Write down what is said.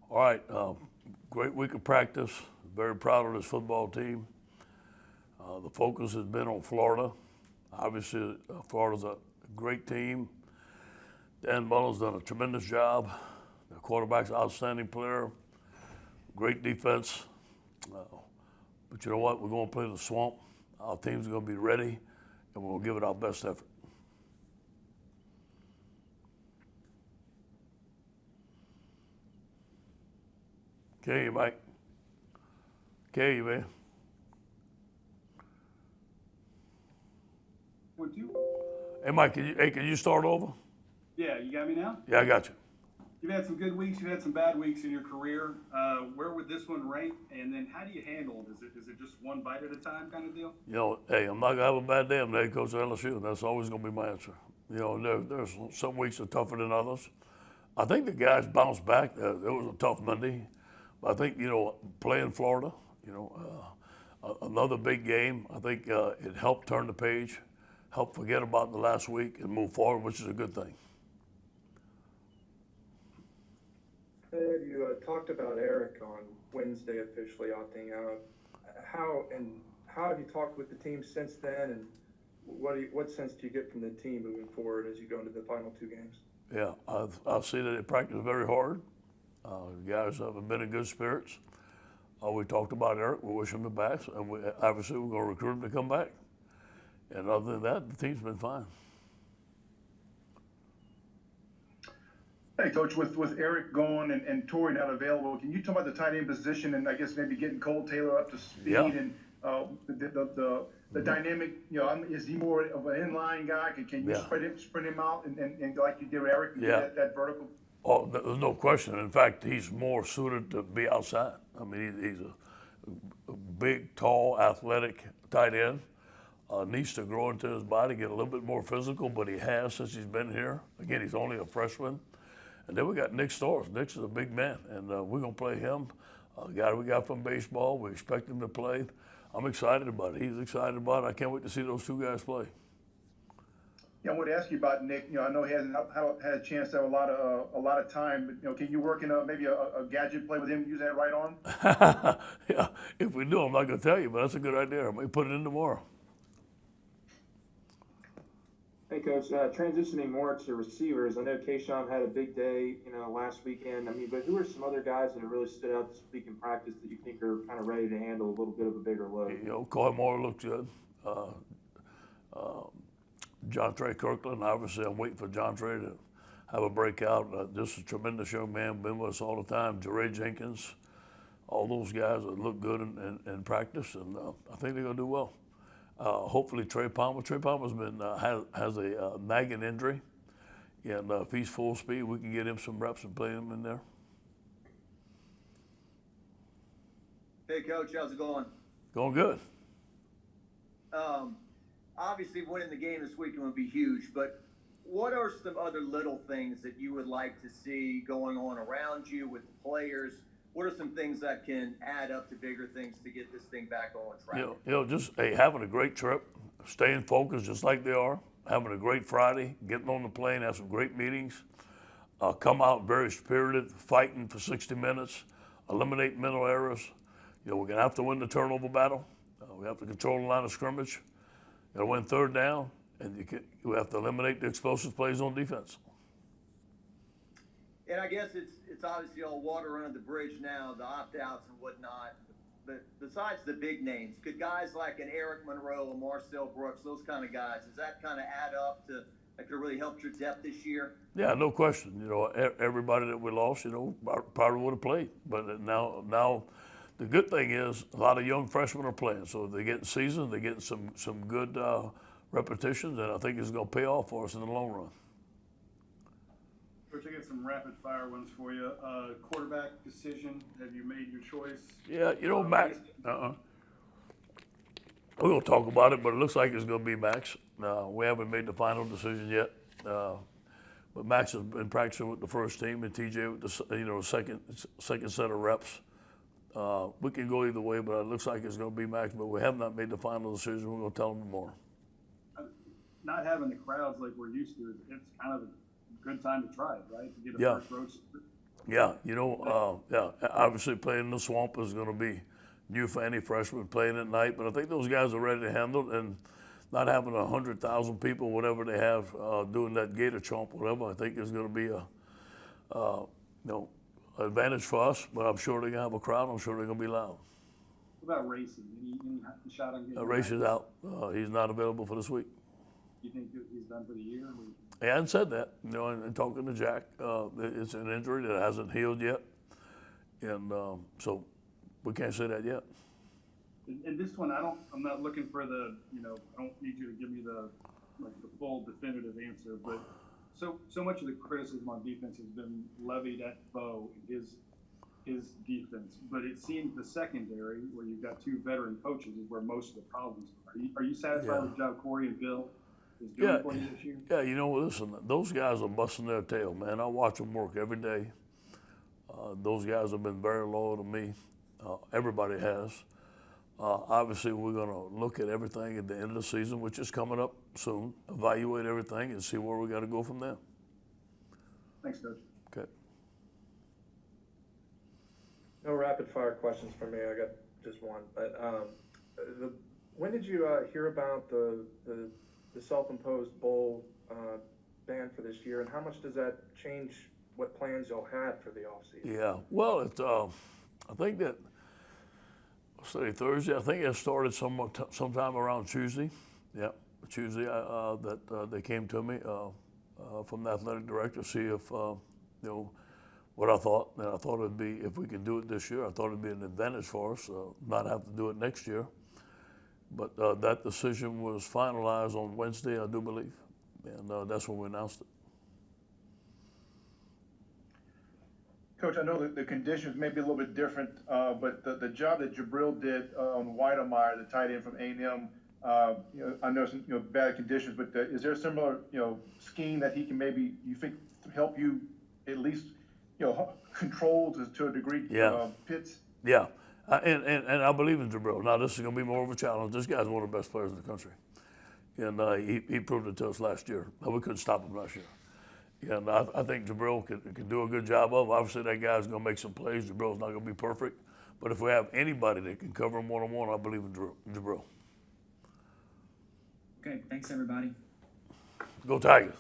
All right, great week of practice. Very proud of this football team. The focus has been on Florida. Obviously, Florida's a great team. Dan Mullen's done a tremendous job. The quarterback's an outstanding player. Great defense. But you know what? We're going to play the swamp. Our team's going to be ready, and we'll give it our best effort. Okay, Mike. Okay, man. 1, 2. Hey, Mike, can you start over? Yeah, you got me now? Yeah, I got you. You've had some good weeks, you've had some bad weeks in your career. Where would this one rank? And then how do you handle it? Is it just one bite at a time kind of deal? You know, hey, I'm not going to have a bad day. I'm the head coach of LSU. That's always going to be my answer. You know, there's some weeks that are tougher than others. I think the guys bounced back. It was a tough Monday. But I think, you know, playing Florida, you know, another big game. I think it helped turn the page, helped forget about the last week and move forward, which is a good thing. Ed, you talked about Eric on Wednesday officially opting out. How have you talked with the team since then, and what sense do you get from the team moving forward as you go into the final 2 games? Yeah, I've seen that they practice very hard. The guys have been in good spirits. We talked about Eric. We wish him the best, and obviously we're going to recruit him to come back. And other than that, the team's been fine. Hey, Coach, with Eric gone and Torrey not available, can you talk about the tight end position and I guess maybe getting Cole Taylor up to speed and the dynamic? You know, is he more of an inline guy? Can you spread him out and like you did with Eric, that vertical? Oh, there's no question. In fact, he's more suited to be outside. I mean, he's a big, tall, athletic tight end. Needs to grow into his body, get a little bit more physical, but he has since he's been here. Again, he's only a freshman. And then we got Nick Storrs. Nick's is a big man, and we're going to play him. A guy we got from baseball. We expect him to play. I'm excited about it. He's excited about it. I can't wait to see those 2 guys play. Yeah, I want to ask you about Nick. You know, I know he hasn't had a chance to have a lot of time, but you know, can you work in maybe a gadget play with him, use that right arm? Yeah, if we do, I'm not going to tell you, but that's a good idea. I may put it in tomorrow. Hey, Coach, transitioning more to receivers, I know Kayshawn had a big day, last weekend. I mean, but who are some other guys that have really stood out this week in practice that you think are kind of ready to handle a little bit of a bigger load? You know, Coy Moore looks good. John Trey Kirkland, obviously I'm waiting for John Trey to have a breakout. Just a tremendous young man, been with us all the time. Jeray Jenkins, all those guys that look good in practice, and I think they're going to do well. Hopefully Trey Palmer. Trey Palmer's been has a nagging injury, and if he's full speed, we can get him some reps and play him in there. Hey, Coach, how's it going? Going good. Obviously, winning the game this weekend would be huge, but what are some other little things that you would like to see going on around you with the players? What are some things that can add up to bigger things to get this thing back on track? Just having a great trip, staying focused just like they are, having a great Friday, getting on the plane, have some great meetings, come out very spirited, fighting for 60 minutes, eliminate mental errors. You know, we're going to have to win the turnover battle. We have to control the line of scrimmage. Got to win 3rd down, and you have to eliminate the explosive plays on defense. And I guess it's obviously all water under the bridge now, the opt-outs and whatnot. But besides the big names, could guys like an Eric Monroe, a Marcel Brooks, those kind of guys, does that kind of add up to that could really help your depth this year? Yeah, no question. You know, everybody that we lost, probably would have played. But now the good thing is a lot of young freshmen are playing, so they're getting seasoned, they're getting some good repetitions, and I think it's going to pay off for us in the long run. Coach, I got some rapid fire ones for you. Quarterback decision, have you made your choice? Yeah, Max. We're going to talk about it, but it looks like it's going to be Max. We haven't made the final decision yet. But Max has been practicing with the first team, and TJ with the second set of reps. We can go either way, but it looks like it's going to be Max. But we have not made the final decision. We're going to tell them tomorrow. Not having the crowds like we're used to, it's kind of a good time to try it, right? To get a first road. Yeah, obviously playing in the swamp is going to be new for any freshman playing at night, but I think those guys are ready to handle it, and not having 100,000 people, whatever they have, doing that Gator chomp, whatever, I think is going to be advantage for us, but I'm sure they're going to have a crowd. I'm sure they're going to be loud. What about racing? Any shot on getting Race is back? out. He's not available for this week. You think that he's done for the year? He hadn't said that, and talking to Jack, it's an injury that hasn't healed yet, and so we can't say that yet. And this one, I'm not looking for the, I don't need you to give me the full definitive answer, but so much of the criticism on defense has been levied at Bo and his defense, but it seems the secondary, where you've got two veteran coaches, is where most of the problems are. Are you satisfied with the job Corey and Bill is doing for you this year? Yeah, listen, those guys are busting their tail, man. I watch them work every day. Those guys have been very loyal to me. Everybody has. Obviously, we're going to look at everything at the end of the season, which is coming up soon, evaluate everything, and see where we got to go from there. Thanks, Coach. Okay. No rapid fire questions for me. I got just one. But when did you hear about the self-imposed bowl ban for this year, and how much does that change what plans y'all had for the offseason? Yeah. Well, I think that Thursday. I think it started sometime around Tuesday. Yeah, Tuesday. That they came to me from the athletic director to see if what I thought. And I thought it'd be, if we could do it this year, I thought it'd be an advantage for us, not have to do it next year. But that decision was finalized on Wednesday, I do believe, and that's when we announced it. Coach, I know that the conditions may be a little bit different, but the job that Jabril did on Weidemeyer, the tight end from A&M, I know some bad conditions, but is there a similar scheme that he can maybe, you think, help you at least control to a degree? Yeah. Pitts. Yeah, and I believe in Jabril. Now this is going to be more of a challenge. This guy's one of the best players in the country, and he proved it to us last year. We couldn't stop him last year. And I think Jabril can do a good job of. Obviously, that guy's going to make some plays. Jabril's not going to be perfect. But if we have anybody that can cover him one-on-one, I believe in Jabril. Okay, thanks everybody. Go Tigers.